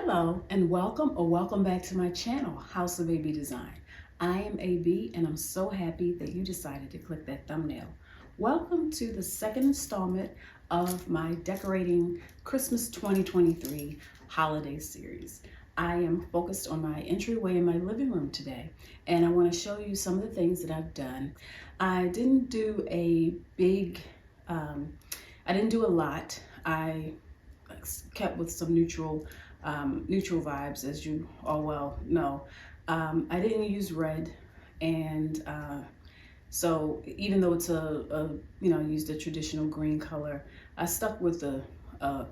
Hello and welcome back to my channel, House of AB Design. I am AB and I'm so happy that you decided to click that thumbnail. Welcome to the second installment of my Decorating Christmas 2023 holiday series. I am focused on my entryway in my living room today, and I want to show you some of the things that I've done. I didn't do a lot. I kept with some neutral vibes, as you all well know. I didn't use red, and so even though it's I used a traditional green color, I stuck with a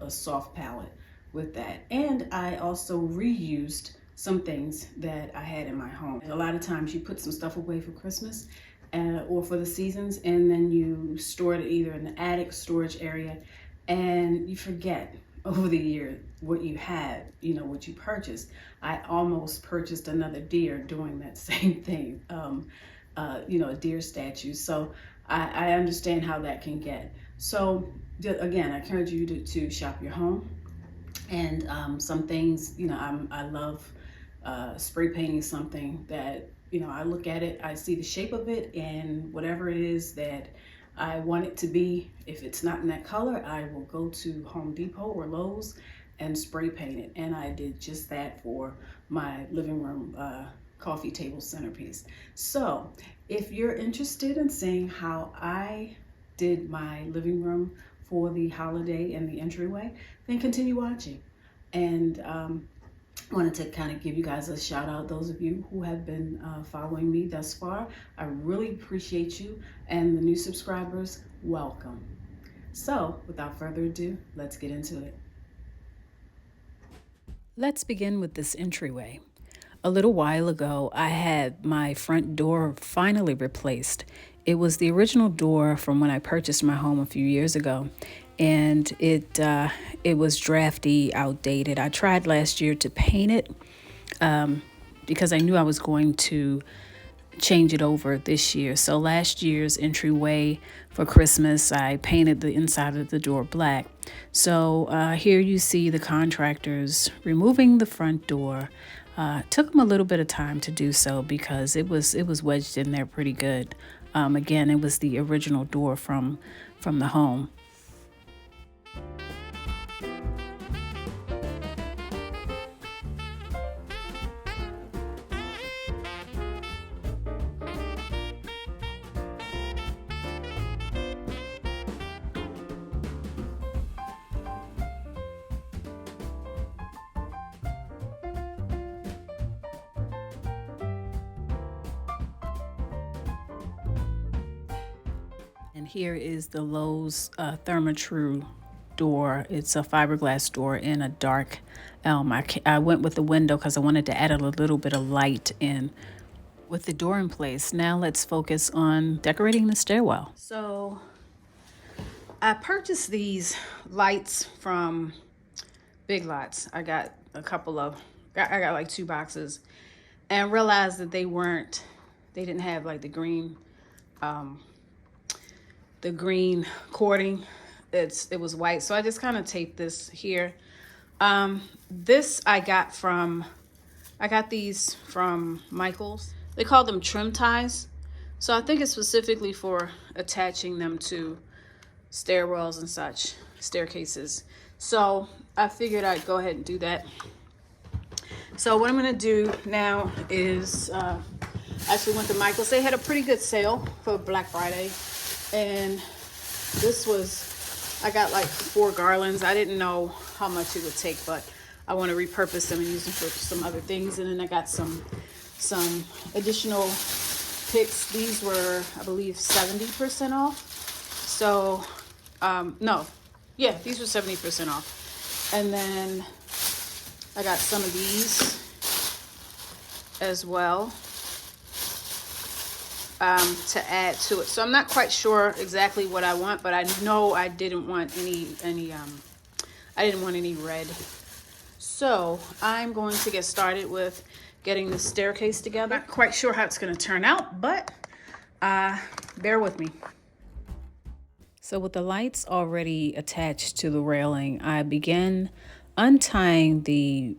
soft palette with that. And I also reused some things that I had in my home. A lot of times you put some stuff away for Christmas or for the seasons, and then you store it either in the attic storage area, and you forget over the year what you had, what you purchased. I almost purchased another deer doing that same thing, a deer statue. So I understand how that can get. So again, I encourage you to shop your home. And some things, I love spray painting something that, I look at it, I see the shape of it, and whatever it is that I want it to be, if it's not in that color, I will go to Home Depot or Lowe's and spray paint it. And I did just that for my living room coffee table centerpiece. So if you're interested in seeing how I did my living room for the holiday and the entryway, then continue watching. And I wanted to kind of give you guys a shout out, those of you who have been following me thus far. I really appreciate you, and the new subscribers, welcome. So without further ado, let's get into it. Let's begin with this entryway. A little while ago, I had my front door finally replaced. It was the original door from when I purchased my home a few years ago, and it was drafty, outdated. I tried last year to paint it because I knew I was going to change it over this year. So last year's entryway for Christmas, I painted the inside of the door black. So here you see the contractors removing the front door. Took them a little bit of time to do so because it was wedged in there pretty good. Again, it was the original door from the home. And here is the Lowe's Therma-Tru door. It's a fiberglass door in a dark elm. I went with the window because I wanted to add a little bit of light in. With the door in place, now let's focus on decorating the stairwell. So I purchased these lights from Big Lots. I got I got like 2 boxes, and realized that they didn't have like the green cording. It was white, so I just kind of taped this here. This I got these from Michael's. They call them trim ties, so I think it's specifically for attaching them to stairwells and such, staircases. So I figured I'd go ahead and do that. So what I'm gonna do now is actually went to Michael's. They had a pretty good sale for Black Friday, and I got like 4 garlands. I didn't know how much it would take, but I want to repurpose them and use them for some other things. And then I got some additional picks. These were, I believe, 70% off. So these were 70% off. And then I got some of these as well to add to it. So I'm not quite sure exactly what I want, but I know I didn't want any red. So I'm going to get started with getting the staircase together. Not quite sure how it's going to turn out, but bear with me. So with the lights already attached to the railing, I began untying the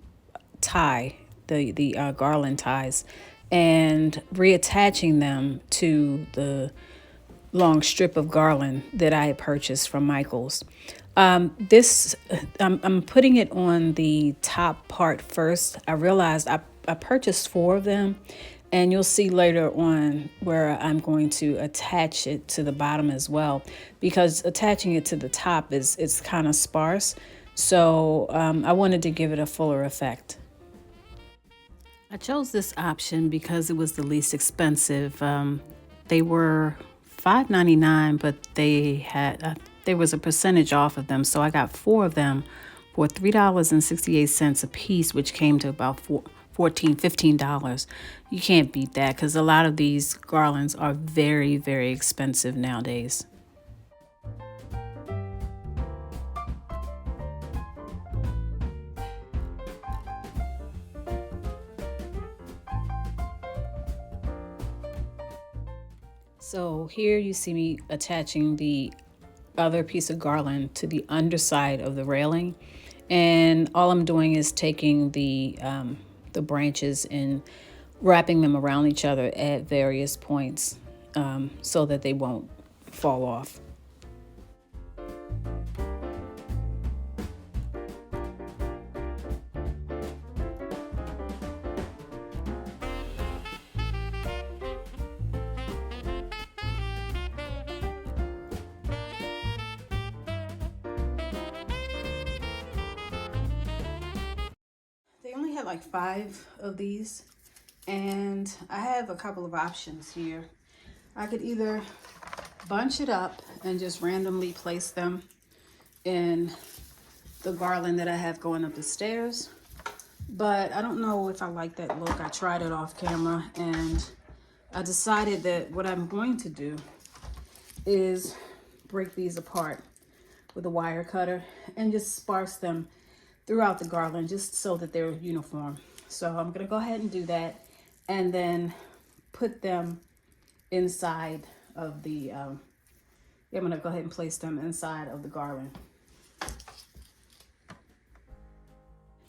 tie, the garland ties, and reattaching them to the long strip of garland that I had purchased from Michael's. This I'm putting it on the top part first. I realized I purchased 4 of them, and you'll see later on where I'm going to attach it to the bottom as well, because attaching it to the top is it's kind of sparse. So I wanted to give it a fuller effect. I chose this option because it was the least expensive. They were $5.99, but they had there was a percentage off of them, so I got 4 of them for $3.68 a piece, which came to about $15. You can't beat that because a lot of these garlands are very, very expensive nowadays. So here you see me attaching the other piece of garland to the underside of the railing, and all I'm doing is taking the branches and wrapping them around each other at various points so that they won't fall off. They only had like 5 of these, and I have a couple of options here. I could either bunch it up and just randomly place them in the garland that I have going up the stairs, but I don't know if I like that look. I tried it off camera, and I decided that what I'm going to do is break these apart with a wire cutter and just sparse them throughout the garland just so that they're uniform. So I'm gonna go ahead and do that, and then put them inside of the I'm gonna go ahead and place them inside of the garland.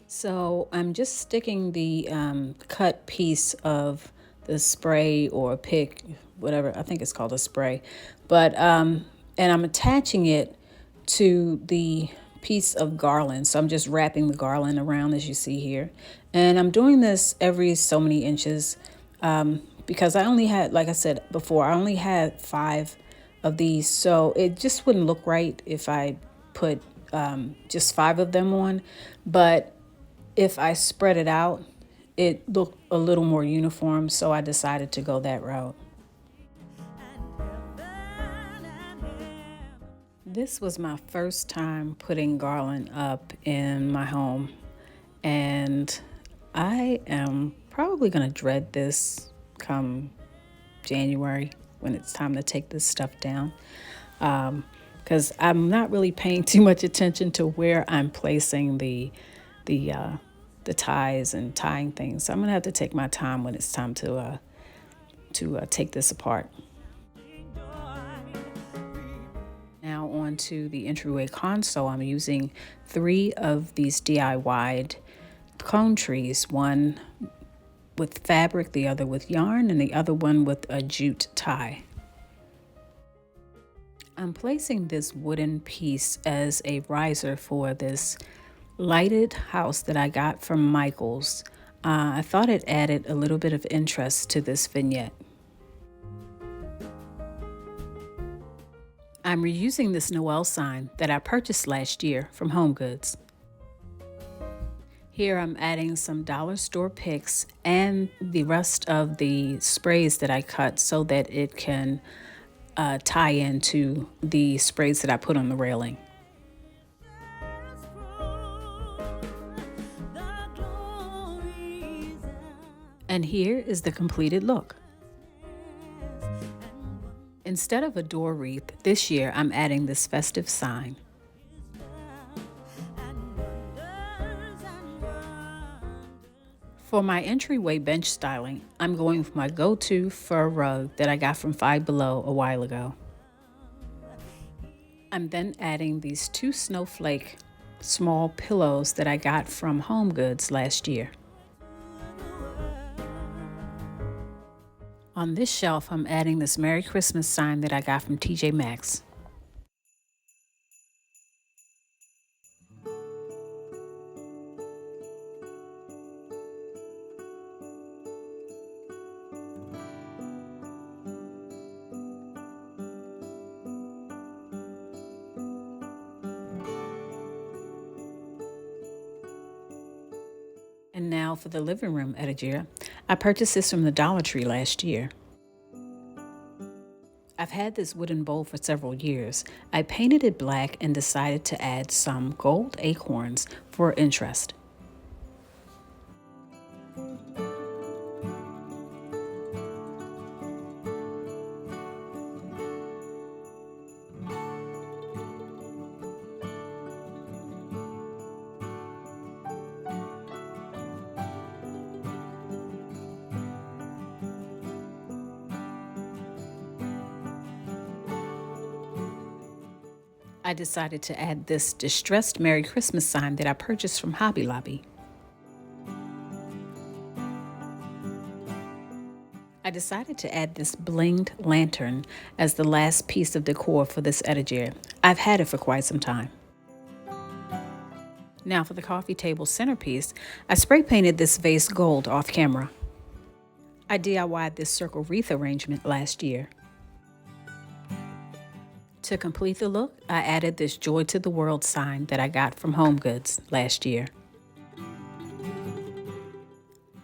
So I'm just sticking the cut piece of the spray or pick, whatever, I think it's called a spray, but and I'm attaching it to the piece of garland. So I'm just wrapping the garland around, as you see here, and I'm doing this every so many inches because I only had, like I said before, I only had 5 of these, so it just wouldn't look right if I put just 5 of them on. But if I spread it out, it looked a little more uniform, so I decided to go that route. This was my first time putting garland up in my home, and I am probably going to dread this come January when it's time to take this stuff down, because I'm not really paying too much attention to where I'm placing the ties and tying things. So I'm going to have to take my time when it's time to take this apart. Now on to the entryway console. I'm using 3 of these DIY'd cone trees, one with fabric, the other with yarn, and the other one with a jute tie. I'm placing this wooden piece as a riser for this lighted house that I got from Michael's. I thought it added a little bit of interest to this vignette. I'm reusing this Noel sign that I purchased last year from HomeGoods. Here I'm adding some dollar store picks and the rest of the sprays that I cut so that it can tie into the sprays that I put on the railing. And here is the completed look. Instead of a door wreath, this year I'm adding this festive sign. For my entryway bench styling, I'm going with my go-to fur rug that I got from Five Below a while ago. I'm then adding these 2 snowflake small pillows that I got from HomeGoods last year. On this shelf, I'm adding this Merry Christmas sign that I got from TJ Maxx. And now for the living room etagere. I purchased this from the Dollar Tree last year. I've had this wooden bowl for several years. I painted it black and decided to add some gold acorns for interest. I decided to add this distressed Merry Christmas sign that I purchased from Hobby Lobby. I decided to add this blinged lantern as the last piece of decor for this etagere. I've had it for quite some time. Now for the coffee table centerpiece, I spray painted this vase gold off camera. I DIY'd this circle wreath arrangement last year. To complete the look, I added this Joy to the World sign that I got from HomeGoods last year.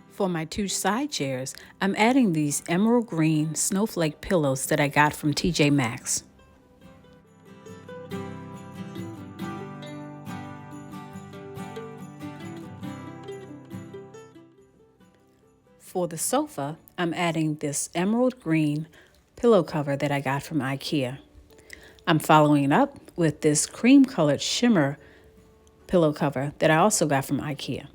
For my 2 side chairs, I'm adding these emerald green snowflake pillows that I got from TJ Maxx. For the sofa, I'm adding this emerald green pillow cover that I got from IKEA. I'm following it up with this cream-colored shimmer pillow cover that I also got from IKEA.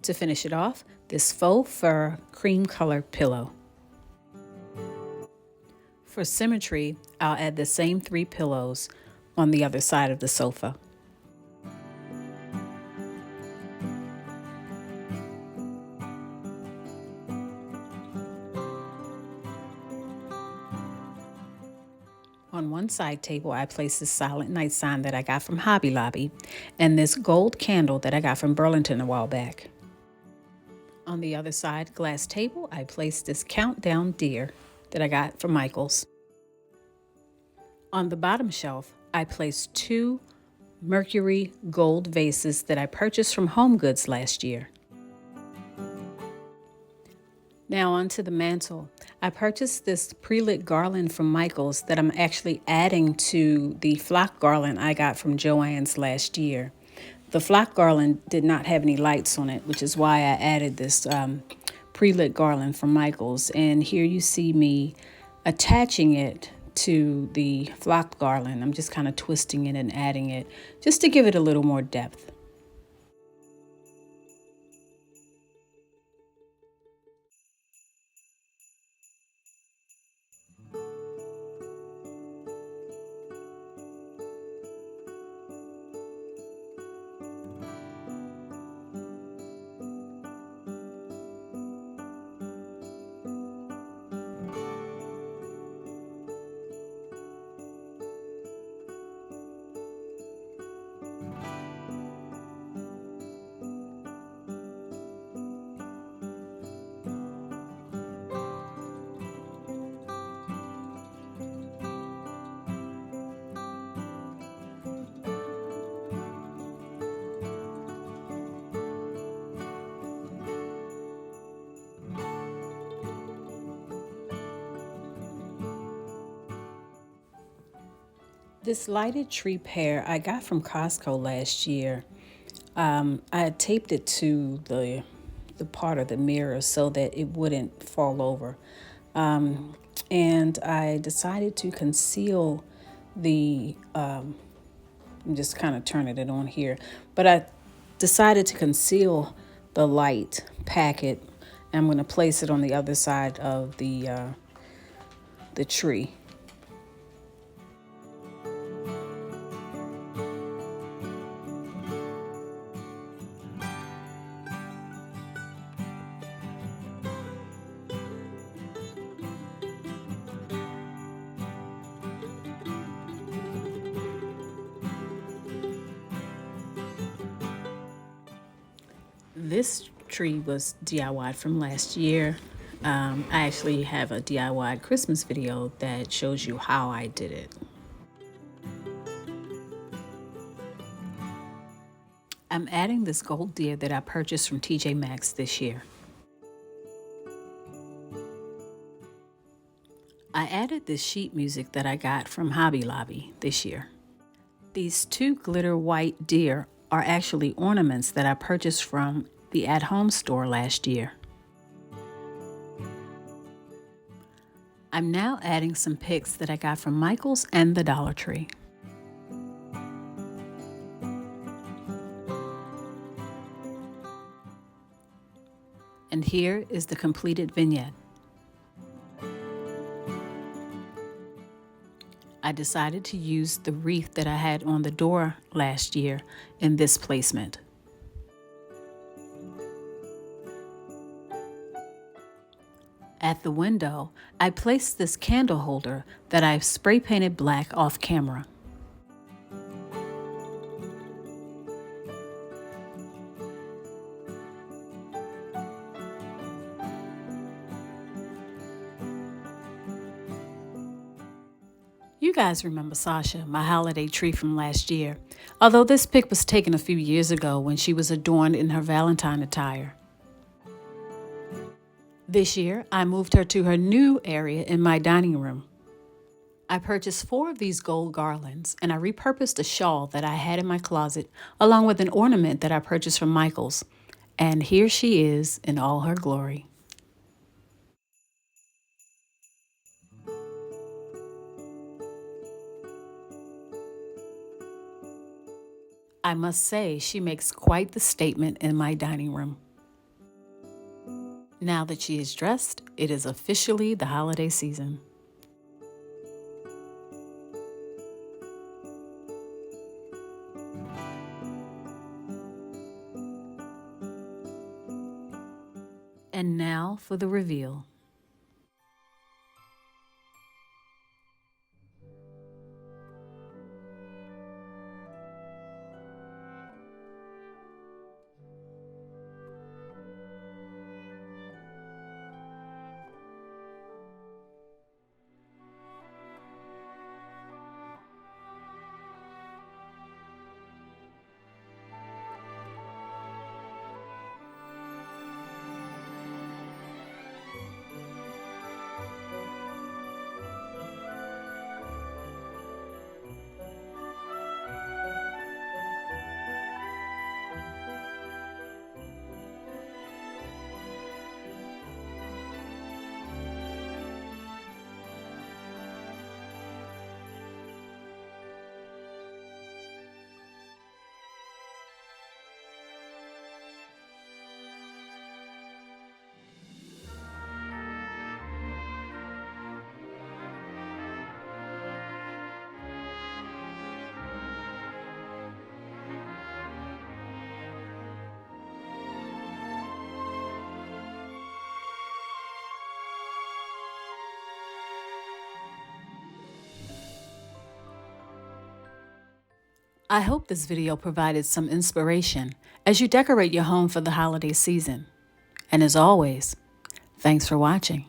To finish it off, this faux fur cream-colored pillow. For symmetry, I'll add the same 3 pillows on the other side of the sofa. On one side table, I placed this Silent Night sign that I got from Hobby Lobby and this gold candle that I got from Burlington a while back. On the other side glass table, I placed this countdown deer that I got from Michael's. On the bottom shelf, I placed 2 Mercury gold vases that I purchased from HomeGoods last year. Now onto the mantle. I purchased this pre-lit garland from Michael's that I'm actually adding to the flock garland I got from Joann's last year. The flock garland did not have any lights on it, which is why I added this pre-lit garland from Michael's. And here you see me attaching it to the flock garland. I'm just kind of twisting it and adding it just to give it a little more depth. This lighted tree pear I got from Costco last year. I had taped it to the part of the mirror so that it wouldn't fall over. And I decided to conceal the, I'm just kind of turning it on here, but I decided to conceal the light packet. I'm going to place it on the other side of the tree. This tree was DIY'd from last year. I actually have a DIY Christmas video that shows you how I did it. I'm adding this gold deer that I purchased from TJ Maxx this year. I added this sheet music that I got from Hobby Lobby this year. These two glitter white deer are actually ornaments that I purchased from the at-home store last year. I'm now adding some picks that I got from Michael's and the Dollar Tree. And here is the completed vignette. I decided to use the wreath that I had on the door last year in this placement. At the window, I placed this candle holder that I've spray painted black off camera. You guys remember Sasha, my holiday tree from last year, although this pic was taken a few years ago when she was adorned in her Valentine attire. This year, I moved her to her new area in my dining room. I purchased 4 of these gold garlands, and I repurposed a shawl that I had in my closet, along with an ornament that I purchased from Michael's. And here she is in all her glory. I must say, she makes quite the statement in my dining room. Now that she is dressed, it is officially the holiday season. And now for the reveal. I hope this video provided some inspiration as you decorate your home for the holiday season. And as always, thanks for watching.